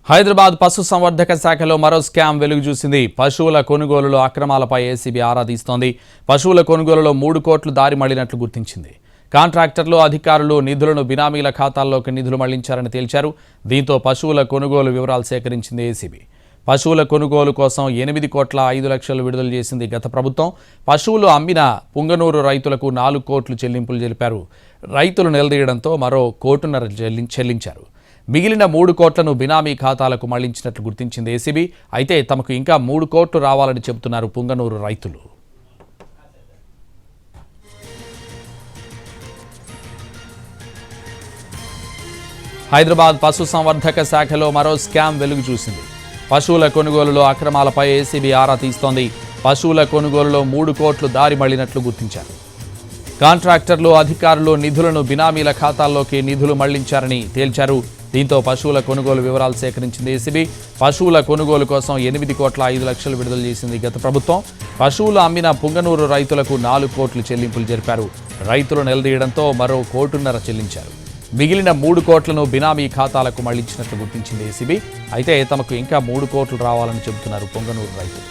హైదరాబాద్ పశుసంవర్ధక శాఖలో మరో స్కామ్ వెలుగు చూసింది. పశువుల కొనుగోలులో అక్రమాలపై ఏసీబీ ఆరా తీస్తోంది. పశువుల కొనుగోలులో 3 కోట్లు దారి మళ్లినట్లు గుర్తించింది. కాంట్రాక్టర్లు, అధికారులు నిధులను బినామీల ఖాతాల్లోకి నిధులు మళ్లించారని తేల్చారు. దీంతో పశువుల కొనుగోలు వివరాలు సేకరించింది ఏసీబీ. పశువుల కొనుగోలు కోసం 8,05,00,000 విడుదల చేసింది గత ప్రభుత్వం. పశువులు అమ్మిన పుంగనూరు రైతులకు 4 కోట్లు చెల్లింపులు జరిపారు. రైతులు నిలదీయడంతో మరో 1,50,00,000 చెల్లించారు. మిగిలిన 3 కోట్లను బినామీ ఖాతాలకు మళ్లించినట్లు గుర్తించింది ఏసీబీ. అయితే తమకు ఇంకా 3 కోట్లు రావాలని చెబుతున్నారు పుంగనూరు రైతులు. హైదరాబాద్ పశుసంవర్ధక శాఖలో మరో స్కామ్ వెలుగు చూసింది. పశువుల కొనుగోలులో అక్రమాలపై ఏసీబీ ఆరా తీస్తోంది. పశువుల కొనుగోలులో 3 కోట్లు దారి మళ్లినట్లు గుర్తించారు. కాంట్రాక్టర్లు, అధికారులు నిధులను బినామీల ఖాతాల్లోకి నిధులు మళ్లించారని తేల్చారు. దీంతో పశువుల కొనుగోలు వివరాలు సేకరించింది ఏసీబీ. పశువుల కొనుగోలు కోసం 8,05,00,000 విడుదల చేసింది గత ప్రభుత్వం. పశువులు అమ్మిన పుంగనూరు రైతులకు 4 కోట్లు చెల్లింపులు జరిపారు. రైతులు నిలదీయడంతో మరో 1,50,00,000 చెల్లించారు. మిగిలిన 3 కోట్లను బినామీ ఖాతాలకు మళ్లించినట్లు గుర్తించింది ఏసీబీ. అయితే తమకు ఇంకా 3 కోట్లు రావాలని చెబుతున్నారు పుంగనూరు రైతులు.